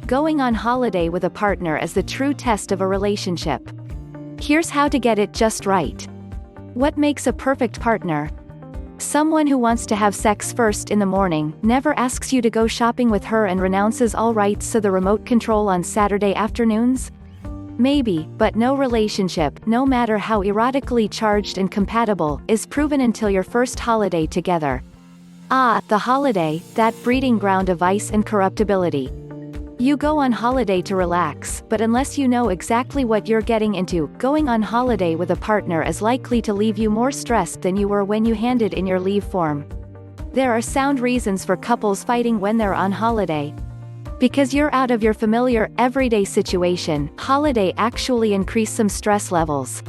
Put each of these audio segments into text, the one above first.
Going on holiday with a partner is the true test of a relationship. Here's how to get it just right. What makes a perfect partner? Someone who wants to have sex first in the morning, never asks you to go shopping with her, and renounces all rights to the remote control on Saturday afternoons? Maybe, but no relationship, no matter how erotically charged and compatible, is proven until your first holiday together. Ah, the holiday, that breeding ground of vice and corruptibility. You go on holiday to relax, but unless you know exactly what you're getting into, going on holiday with a partner is likely to leave you more stressed than you were when you handed in your leave form. There are sound reasons for couples fighting when they're on holiday. Because you're out of your familiar, everyday situation, holiday actually increase some stress levels.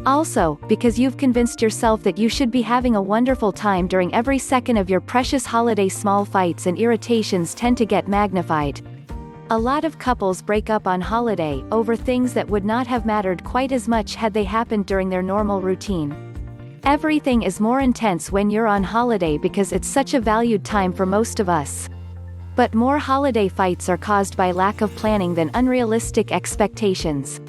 Also, because you've convinced yourself that you should be having a wonderful time during every second of your precious holiday, small fights and irritations tend to get magnified. A lot of couples break up on holiday over things that would not have mattered quite as much had they happened during their normal routine. Everything is more intense when you're on holiday because it's such a valued time for most of us. But more holiday fights are caused by lack of planning than unrealistic expectations.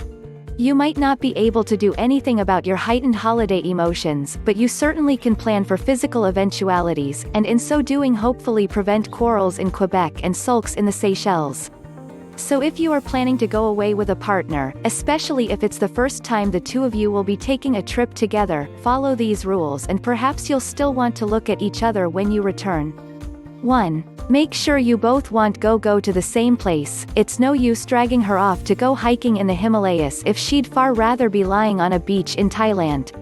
You might not be able to do anything about your heightened holiday emotions, but you certainly can plan for physical eventualities, and in so doing hopefully prevent quarrels in Quebec and sulks in the Seychelles. So if you are planning to go away with a partner, especially if it's the first time the two of you will be taking a trip together, follow these rules and perhaps you'll still want to look at each other when you return. 1. Make sure you both want go to the same place. It's no use dragging her off to go hiking in the Himalayas if she'd far rather be lying on a beach in Thailand.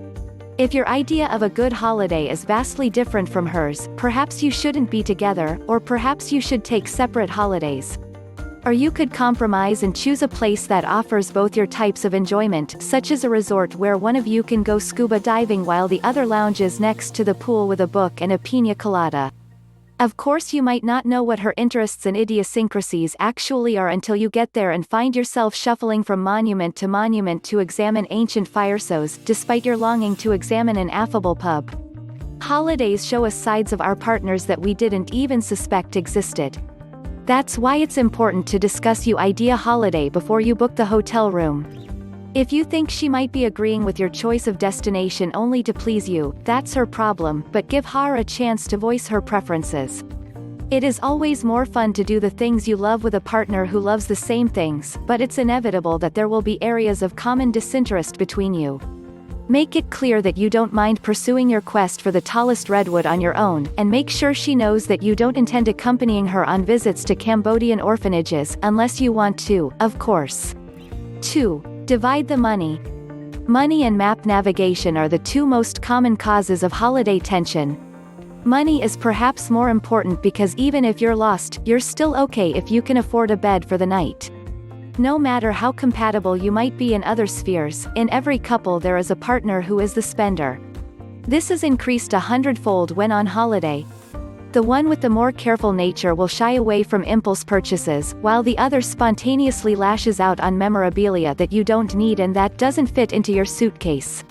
If your idea of a good holiday is vastly different from hers, perhaps you shouldn't be together, or perhaps you should take separate holidays. Or you could compromise and choose a place that offers both your types of enjoyment, such as a resort where one of you can go scuba diving while the other lounges next to the pool with a book and a piña colada. Of course, you might not know what her interests and idiosyncrasies actually are until you get there and find yourself shuffling from monument to examine ancient firestoves, despite your longing to examine an affable pub. Holidays show us sides of our partners that we didn't even suspect existed. That's why it's important to discuss your idea holiday before you book the hotel room. If you think she might be agreeing with your choice of destination only to please you, that's her problem, but give her a chance to voice her preferences. It is always more fun to do the things you love with a partner who loves the same things, but it's inevitable that there will be areas of common disinterest between you. Make it clear that you don't mind pursuing your quest for the tallest redwood on your own, and make sure she knows that you don't intend accompanying her on visits to Cambodian orphanages, unless you want to, of course. 2. Divide the money. Money and map navigation are the two most common causes of holiday tension. Money is perhaps more important because even if you're lost, you're still okay if you can afford a bed for the night. No matter how compatible you might be in other spheres, in every couple there is a partner who is the spender. This is increased 100-fold when on holiday. The one with the more careful nature will shy away from impulse purchases, while the other spontaneously lashes out on memorabilia that you don't need and that doesn't fit into your suitcase.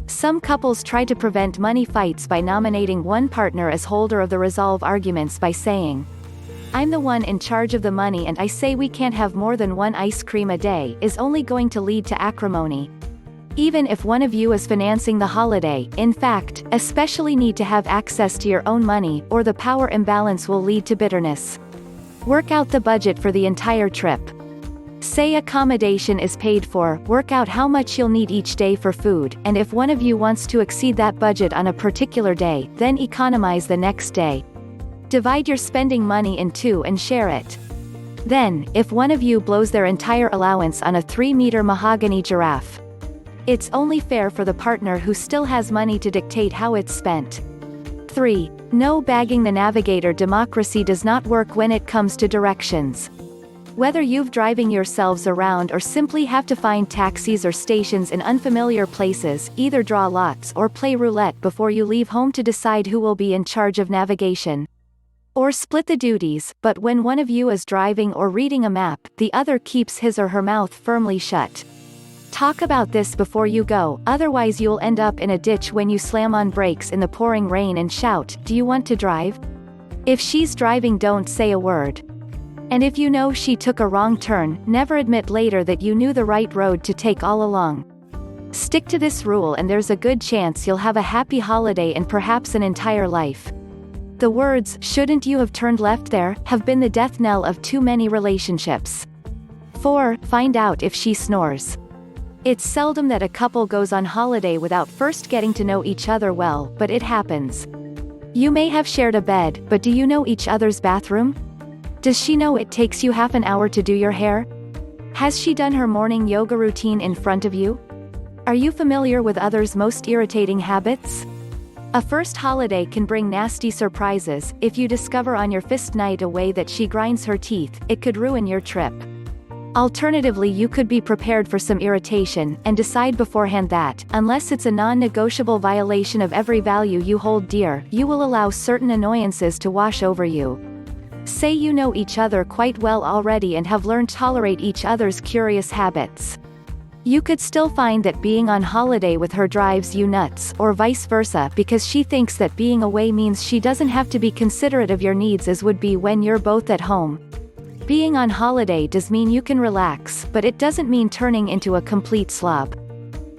Some couples try to prevent money fights by nominating one partner as holder of the resolve arguments by saying, "I'm the one in charge of the money and I say we can't have more than one ice cream a day," is only going to lead to acrimony. Even if one of you is financing the holiday, in fact, especially need to have access to your own money, or the power imbalance will lead to bitterness. Work out the budget for the entire trip. Say accommodation is paid for, work out how much you'll need each day for food, and if one of you wants to exceed that budget on a particular day, then economize the next day. Divide your spending money in two and share it. Then, if one of you blows their entire allowance on a 3-meter mahogany giraffe, it's only fair for the partner who still has money to dictate how it's spent. 3. No bagging the navigator. Democracy does not work when it comes to directions. Whether you've driving yourselves around or simply have to find taxis or stations in unfamiliar places, either draw lots or play roulette before you leave home to decide who will be in charge of navigation. Or split the duties, but when one of you is driving or reading a map, the other keeps his or her mouth firmly shut. Talk about this before you go, otherwise you'll end up in a ditch when you slam on brakes in the pouring rain and shout, "Do you want to drive?" If she's driving, don't say a word. And if you know she took a wrong turn, never admit later that you knew the right road to take all along. Stick to this rule and there's a good chance you'll have a happy holiday and perhaps an entire life. The words, "shouldn't you have turned left there," have been the death knell of too many relationships. 4. Find out if she snores. It's seldom that a couple goes on holiday without first getting to know each other well, but it happens. You may have shared a bed, but do you know each other's bathroom? Does she know it takes you half an hour to do your hair? Has she done her morning yoga routine in front of you? Are you familiar with others' most irritating habits? A first holiday can bring nasty surprises. If you discover on your first night away that she grinds her teeth, it could ruin your trip. Alternatively, you could be prepared for some irritation, and decide beforehand that, unless it's a non-negotiable violation of every value you hold dear, you will allow certain annoyances to wash over you. Say you know each other quite well already and have learned to tolerate each other's curious habits. You could still find that being on holiday with her drives you nuts, or vice versa, because she thinks that being away means she doesn't have to be considerate of your needs as would be when you're both at home. Being on holiday does mean you can relax, but it doesn't mean turning into a complete slob.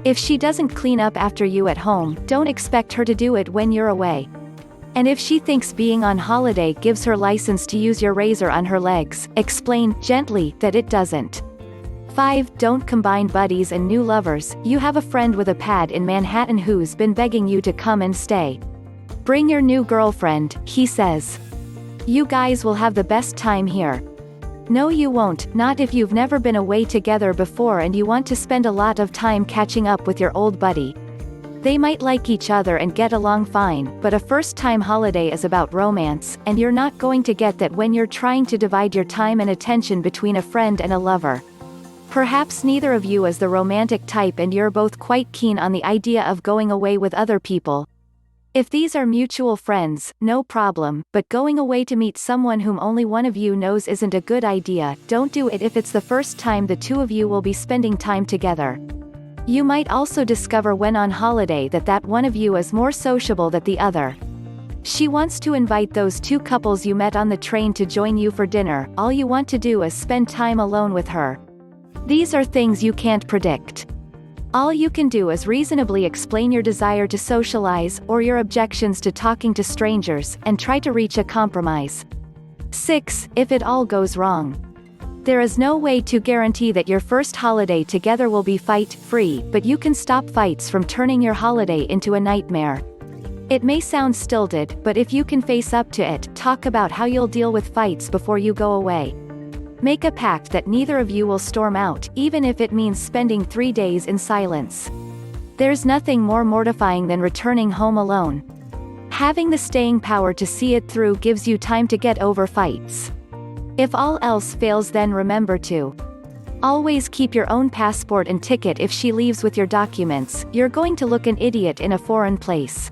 If she doesn't clean up after you at home, don't expect her to do it when you're away. And if she thinks being on holiday gives her license to use your razor on her legs, explain, gently, that it doesn't. 5. Don't combine buddies and new lovers. You have a friend with a pad in Manhattan who's been begging you to come and stay. Bring your new girlfriend, he says. You guys will have the best time here. No, you won't, not if you've never been away together before and you want to spend a lot of time catching up with your old buddy. They might like each other and get along fine, but a first-time holiday is about romance, and you're not going to get that when you're trying to divide your time and attention between a friend and a lover. Perhaps neither of you is the romantic type and you're both quite keen on the idea of going away with other people. If these are mutual friends, no problem, but going away to meet someone whom only one of you knows isn't a good idea. Don't do it if it's the first time the two of you will be spending time together. You might also discover when on holiday that one of you is more sociable than the other. She wants to invite those two couples you met on the train to join you for dinner. All you want to do is spend time alone with her. These are things you can't predict. All you can do is reasonably explain your desire to socialize, or your objections to talking to strangers, and try to reach a compromise. 6. If it all goes wrong. There is no way to guarantee that your first holiday together will be fight-free, but you can stop fights from turning your holiday into a nightmare. It may sound stilted, but if you can face up to it, talk about how you'll deal with fights before you go away. Make a pact that neither of you will storm out, even if it means spending 3 days in silence. There's nothing more mortifying than returning home alone. Having the staying power to see it through gives you time to get over fights. If all else fails, then remember to always keep your own passport and ticket. If she leaves with your documents, you're going to look an idiot in a foreign place.